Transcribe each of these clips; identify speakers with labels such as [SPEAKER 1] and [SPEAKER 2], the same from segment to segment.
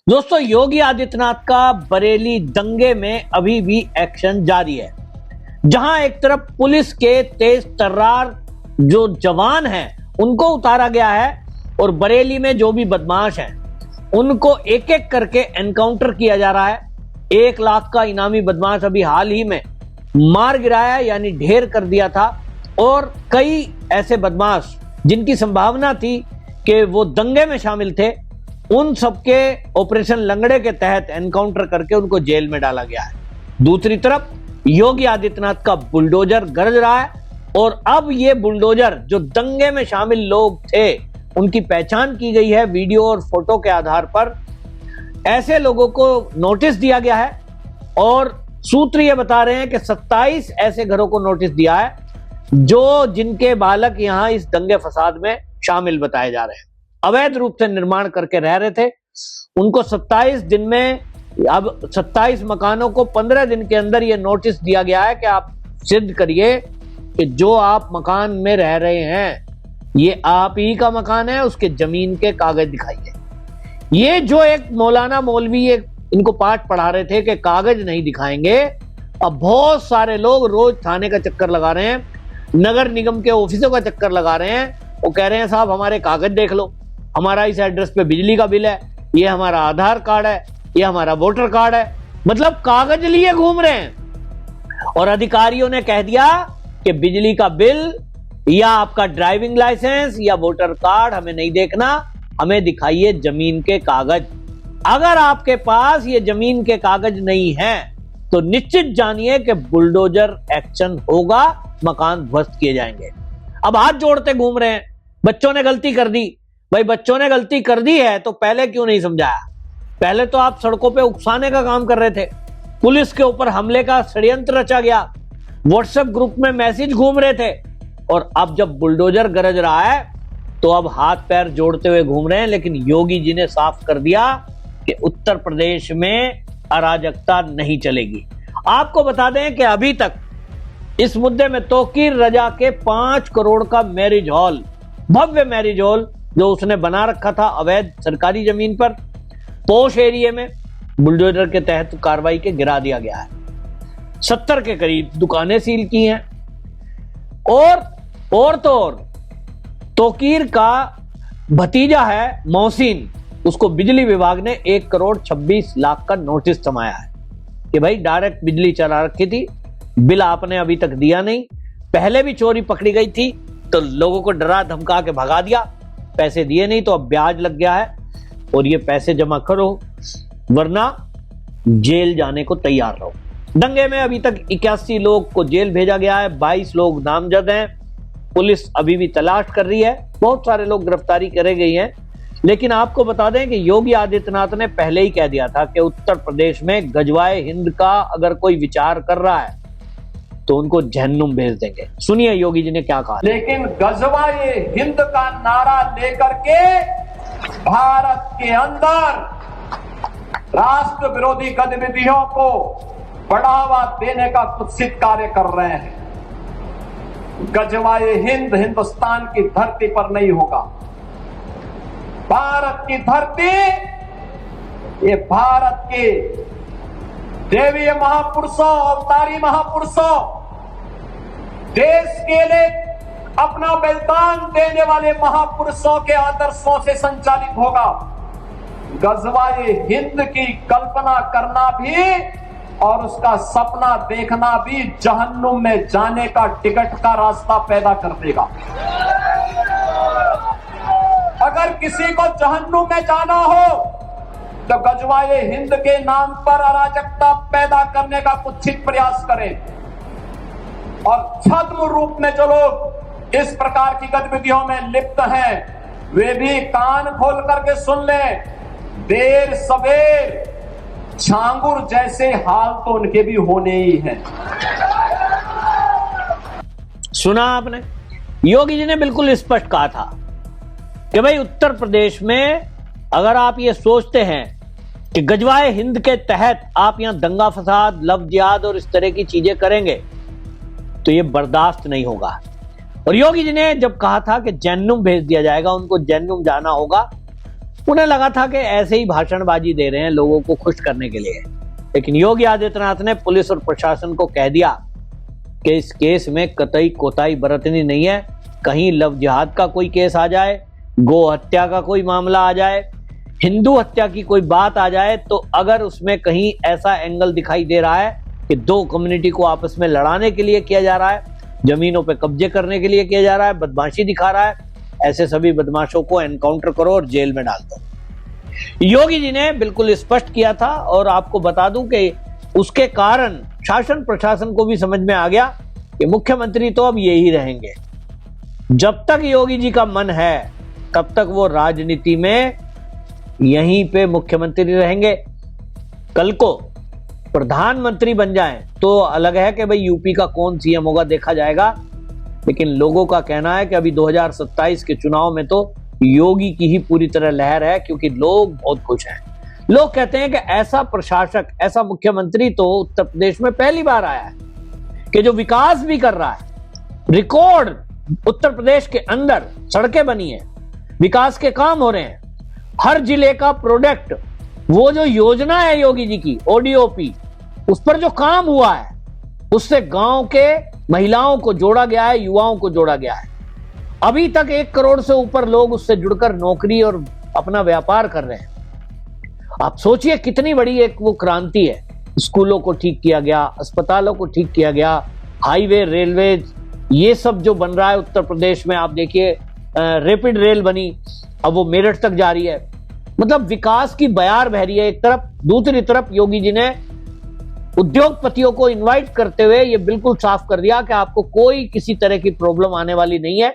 [SPEAKER 1] दोस्तों, योगी आदित्यनाथ का बरेली दंगे में अभी भी एक्शन जारी है। जहां एक तरफ पुलिस के तेज तर्रार जो जवान हैं उनको उतारा गया है और बरेली में जो भी बदमाश हैं उनको एक एक करके एनकाउंटर किया जा रहा है। 1 लाख का इनामी बदमाश अभी हाल ही में मार गिराया, यानी ढेर कर दिया था। और कई ऐसे बदमाश जिनकी संभावना थी कि वो दंगे में शामिल थे, उन सबके ऑपरेशन लंगड़े के तहत एनकाउंटर करके उनको जेल में डाला गया है। दूसरी तरफ योगी आदित्यनाथ का बुलडोजर गरज रहा है और अब ये बुलडोजर जो दंगे में शामिल लोग थे उनकी पहचान की गई है वीडियो और फोटो के आधार पर। ऐसे लोगों को नोटिस दिया गया है और सूत्र ये बता रहे हैं कि 27 ऐसे घरों को नोटिस दिया है जो जिनके बालक यहां इस दंगे फसाद में शामिल बताए जा रहे हैं। अवैध रूप से निर्माण करके रह रहे थे, उनको 27 दिन में, अब 27 मकानों को 15 दिन के अंदर यह नोटिस दिया गया है कि आप सिद्ध करिए कि जो आप मकान में रह रहे हैं ये आप ही का मकान है, उसके जमीन के कागज दिखाइए। ये जो एक मौलाना मौलवी इनको पाठ पढ़ा रहे थे कि कागज नहीं दिखाएंगे, अब बहुत सारे लोग रोज थाने का चक्कर लगा रहे हैं, नगर निगम के ऑफिसों का चक्कर लगा रहे हैं। वो कह रहे हैं साहब हमारे कागज देख लो, हमारा इस एड्रेस पे बिजली का बिल है, ये हमारा आधार कार्ड है, ये हमारा वोटर कार्ड है। मतलब कागज लिए घूम रहे हैं। और अधिकारियों ने कह दिया कि बिजली का बिल या आपका ड्राइविंग लाइसेंस या वोटर कार्ड हमें नहीं देखना, हमें दिखाइए जमीन के कागज। अगर आपके पास ये जमीन के कागज नहीं है तो निश्चित जानिए कि बुलडोजर एक्शन होगा, मकान ध्वस्त किए जाएंगे। अब हाथ जोड़ते घूम रहे हैं, बच्चों ने गलती कर दी। भाई बच्चों ने गलती कर दी है तो पहले क्यों नहीं समझाया? पहले तो आप सड़कों पे उकसाने का काम कर रहे थे, पुलिस के ऊपर हमले का षड्यंत्र रचा गया, व्हाट्सएप ग्रुप में मैसेज घूम रहे थे, और अब जब बुलडोजर गरज रहा है तो अब हाथ पैर जोड़ते हुए घूम रहे हैं। लेकिन योगी जी ने साफ कर दिया कि उत्तर प्रदेश में अराजकता नहीं चलेगी। आपको बता दें कि अभी तक इस मुद्दे में तौकीर रजा के 5 करोड़ का मैरिज हॉल, भव्य मैरिज हॉल जो उसने बना रखा था अवैध सरकारी जमीन पर पोश एरिया में, बुलडोजर के तहत कार्रवाई के गिरा दिया गया है। 70 के करीब दुकानें सील की हैं। और तो और तौकीर का भतीजा है मोहसिन, उसको बिजली विभाग ने 1 करोड़ 26 लाख का नोटिस थमाया है कि भाई डायरेक्ट बिजली चला रखी थी, बिल आपने अभी तक दिया नहीं। पहले भी चोरी पकड़ी गई थी तो लोगों को डरा धमका के भगा दिया, पैसे दिए नहीं तो अब ब्याज लग गया है और ये पैसे जमा करो वरना जेल जाने को तैयार रहो। दंगे में अभी तक 81 लोग को जेल भेजा गया है, 22 लोग नामजद हैं। पुलिस अभी भी तलाश कर रही है, बहुत सारे लोग गिरफ्तारी करे गई हैं। लेकिन आपको बता दें कि योगी आदित्यनाथ ने पहले ही कह दिया था कि उत्तर प्रदेश में गजवाए हिंद का अगर कोई विचार कर रहा है तो उनको जहन्नुम भेज देंगे। सुनिए योगी जी ने क्या कहा।
[SPEAKER 2] लेकिन गजवाए हिंद का नारा लेकर के भारत के अंदर राष्ट्र विरोधी गतिविधियों को बढ़ावा देने का कुत्सित कार्य कर रहे हैं। गजवाए हिंद हिंदुस्तान की धरती पर नहीं होगा। भारत की धरती, ये भारत के देवीय महापुरुषों, अवतारी महापुरुषों, देश के लिए अपना बलिदान देने वाले महापुरुषों के आदर्शों से संचालित होगा। गजवाए हिंद की कल्पना करना भी और उसका सपना देखना भी जहन्नुम में जाने का टिकट का रास्ता पैदा कर देगा। अगर किसी को जहन्नुम में जाना हो तो गजवाए हिंद के नाम पर अराजकता पैदा करने का कुत्सित प्रयास करें। और छद्म रूप में जो लोग इस प्रकार की गतिविधियों में लिप्त हैं वे भी कान खोल करके सुन लें, देर सवेर झांगुर जैसे हाल तो उनके भी होने ही हैं।
[SPEAKER 1] सुना आपने, योगी जी ने बिल्कुल स्पष्ट कहा था कि भाई उत्तर प्रदेश में अगर आप ये सोचते हैं कि गजवाए हिंद के तहत आप यहां दंगा फसाद, लव जिहाद और इस तरह की चीजें करेंगे तो ये बर्दाश्त नहीं होगा। और योगी जी ने जब कहा था कि जहन्नुम भेज दिया जाएगा, उनको जहन्नुम जाना होगा, उन्हें लगा था कि ऐसे ही भाषणबाजी दे रहे हैं लोगों को खुश करने के लिए, लेकिन योगी आदित्यनाथ ने पुलिस और प्रशासन को कह दिया कि इस केस में कतई कोताही बरतनी नहीं है। कहीं लव जिहाद का कोई केस आ जाए, गो हत्या का कोई मामला आ जाए, हिंदू हत्या की कोई बात आ जाए, तो अगर उसमें कहीं ऐसा एंगल दिखाई दे रहा है कि दो कम्युनिटी को आपस में लड़ाने के लिए किया जा रहा है, जमीनों पे कब्जे करने के लिए किया जा रहा है, बदमाशी दिखा रहा है, ऐसे सभी बदमाशों को एनकाउंटर करो और जेल में डाल दो। योगी जी ने बिल्कुल स्पष्ट किया था और आपको बता दूं कि उसके कारण शासन प्रशासन को भी समझ में आ गया कि मुख्यमंत्री तो अब यही रहेंगे। जब तक योगी जी का मन है तब तक वो राजनीति में यहीं पे मुख्यमंत्री रहेंगे। कल को प्रधानमंत्री बन जाएं तो अलग है कि भाई यूपी का कौन सीएम होगा देखा जाएगा, लेकिन लोगों का कहना है कि अभी 2027 के चुनाव में तो योगी की ही पूरी तरह लहर है, क्योंकि लोग बहुत खुश हैं। लोग कहते हैं कि ऐसा प्रशासक, ऐसा मुख्यमंत्री तो उत्तर प्रदेश में पहली बार आया है कि जो विकास भी कर रहा है। रिकॉर्ड उत्तर प्रदेश के अंदर सड़कें बनी है, विकास के काम हो रहे हैं, हर जिले का प्रोडक्ट, वो जो योजना है योगी जी की ओडीओपी, उस पर जो काम हुआ है उससे गांव के महिलाओं को जोड़ा गया है, युवाओं को जोड़ा गया है। अभी तक 1 करोड़ से ऊपर लोग उससे जुड़कर नौकरी और अपना व्यापार कर रहे हैं। आप सोचिए कितनी बड़ी एक वो क्रांति है। स्कूलों को ठीक किया गया, अस्पतालों को ठीक किया गया, हाईवे, रेलवे, ये सब जो बन रहा है उत्तर प्रदेश में। आप देखिए रैपिड रेल बनी, अब वो मेरठ तक जा रही है। मतलब विकास की बयार बह रही है एक तरफ। दूसरी तरफ योगी जी ने उद्योगपतियों को इनवाइट करते हुए ये बिल्कुल साफ कर दिया कि आपको कोई किसी तरह की प्रॉब्लम आने वाली नहीं है।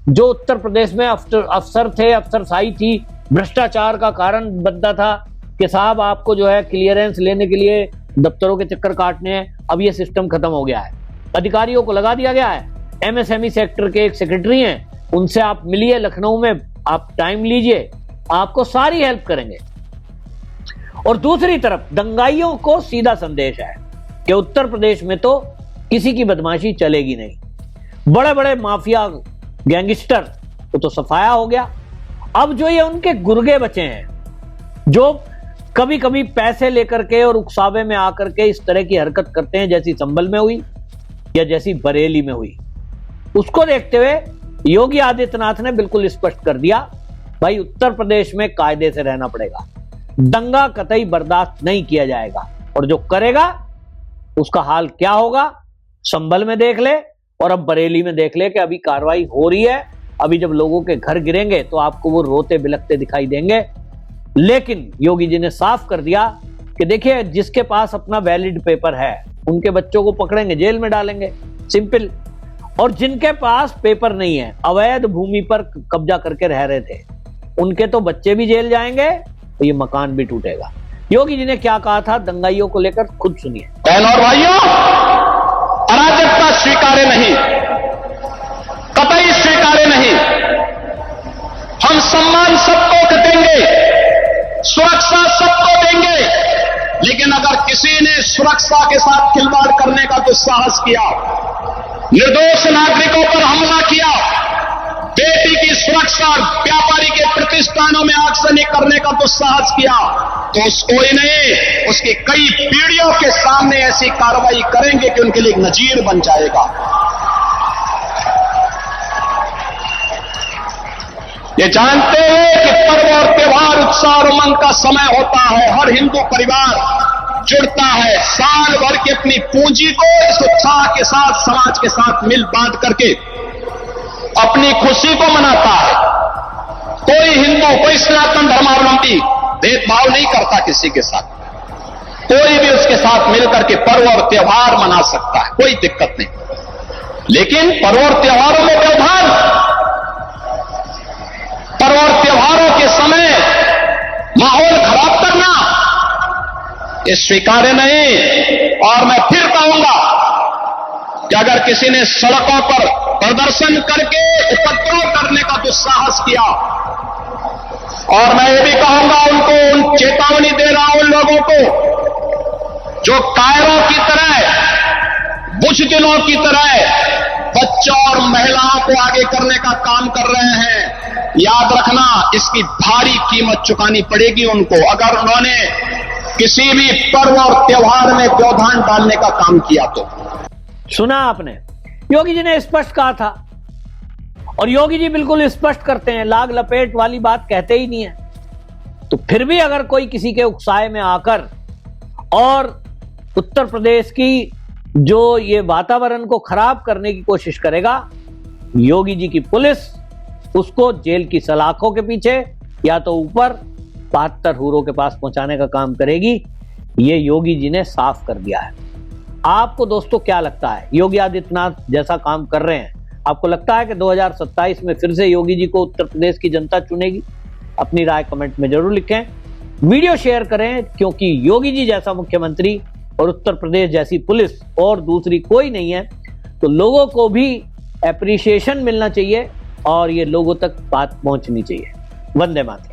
[SPEAKER 1] जो उत्तर प्रदेश में अफसर थे, अफसरशाही थी, भ्रष्टाचार का कारण बनता था कि साहब आपको जो है क्लियरेंस लेने के लिए दफ्तरों के चक्कर काटने हैं, अब ये सिस्टम खत्म हो गया है। अधिकारियों को लगा दिया गया है। एमएसएमई सेक्टर के एक सेक्रेटरी हैं, उनसे आप मिलिए लखनऊ में, आप टाइम लीजिए, आपको सारी हेल्प करेंगे। और दूसरी तरफ दंगाइयों को सीधा संदेश है कि उत्तर प्रदेश में तो किसी की बदमाशी चलेगी नहीं। बड़े बड़े माफिया गैंगस्टर तो सफाया हो गया। अब जो ये उनके गुर्गे बचे हैं, जो कभी कभी पैसे लेकर के और उकसावे में आकर के इस तरह की हरकत करते हैं, जैसी संभल में हुई या जैसी बरेली में हुई, उसको देखते हुए योगी आदित्यनाथ ने बिल्कुल स्पष्ट कर दिया, भाई उत्तर प्रदेश में कायदे से रहना पड़ेगा, दंगा कतई बर्दाश्त नहीं किया जाएगा, और जो करेगा उसका हाल क्या होगा संभल में देख ले और अब बरेली में देख ले कि अभी कार्रवाई हो रही है। अभी जब लोगों के घर गिरेंगे तो आपको वो रोते बिलखते दिखाई देंगे। लेकिन योगी जी ने साफ कर दिया कि देखिए, जिसके पास अपना वैलिड पेपर है उनके बच्चों को पकड़ेंगे, जेल में डालेंगे, सिंपल। और जिनके पास पेपर नहीं है, अवैध भूमि पर कब्जा करके रह रहे थे, उनके तो बच्चे भी जेल जाएंगे तो ये मकान भी टूटेगा। योगी जी ने क्या कहा था दंगाइयों को लेकर, खुद सुनिए।
[SPEAKER 3] बहनों और भाइयों, अराजकता स्वीकार्य नहीं, कतई स्वीकार्य नहीं। हम सम्मान सबको देंगे, सुरक्षा सबको देंगे, लेकिन अगर किसी ने सुरक्षा के साथ खिलवाड़ करने का दुस्साहस किया, निर्दोष नागरिकों पर हमला किया, बेटी की सुरक्षा, व्यापारी के प्रतिष्ठानों में आगजनी करने का दुस्साहस किया, तो कोई नहीं, उसकी कई पीढ़ियों के सामने ऐसी कार्रवाई करेंगे कि उनके लिए एक नजीर बन जाएगा। ये जानते हैं कि पर्व और त्योहार, उत्साह और उमंग का समय होता है। हर हिंदू परिवार जुड़ता है, साल भर की अपनी पूंजी को इस उत्साह के साथ, समाज के साथ मिल बांट करके अपनी खुशी को मनाता है। कोई हिंदू, कोई सनातन धर्मावलंबी भेदभाव नहीं करता किसी के साथ, कोई भी उसके साथ मिलकर के पर्व और त्योहार मना सकता है, कोई दिक्कत नहीं। लेकिन पर्व और त्योहारों में व्यवधान, पर्व और त्योहारों के समय माहौल खराब करना, ये स्वीकार्य नहीं। और मैं फिर कहूंगा कि अगर किसी ने सड़कों पर प्रदर्शन करके उपद्रव करने का दुस्साहस किया, और मैं ये भी कहूंगा उनको, चेतावनी दे रहा हूं उन लोगों को जो कायरों की तरह, बुजदिलों की तरह बच्चों और महिलाओं को आगे करने का काम कर रहे हैं। याद रखना, इसकी भारी कीमत चुकानी पड़ेगी उनको, अगर उन्होंने किसी भी पर्व और त्योहार में व्यवधान डालने का काम किया तो।
[SPEAKER 1] सुना आपने, योगी जी ने स्पष्ट कहा था, और योगी जी बिल्कुल स्पष्ट करते हैं, लाग लपेट वाली बात कहते ही नहीं है। तो फिर भी अगर कोई किसी के उकसाए में आकर और उत्तर प्रदेश की जो ये वातावरण को खराब करने की कोशिश करेगा, योगी जी की पुलिस उसको जेल की सलाखों के पीछे या तो ऊपर 72 हूरों के पास पहुंचाने का काम करेगी। ये योगी जी ने साफ कर दिया है। आपको दोस्तों क्या लगता है, योगी आदित्यनाथ जैसा काम कर रहे हैं, आपको लगता है कि 2027 में फिर से योगी जी को उत्तर प्रदेश की जनता चुनेगी? अपनी राय कमेंट में जरूर लिखें, वीडियो शेयर करें, क्योंकि योगी जी जैसा मुख्यमंत्री और उत्तर प्रदेश जैसी पुलिस और दूसरी कोई नहीं है। तो लोगों को भी एप्रिसिएशन मिलना चाहिए और ये लोगों तक बात पहुंचनी चाहिए। वंदे मातरम।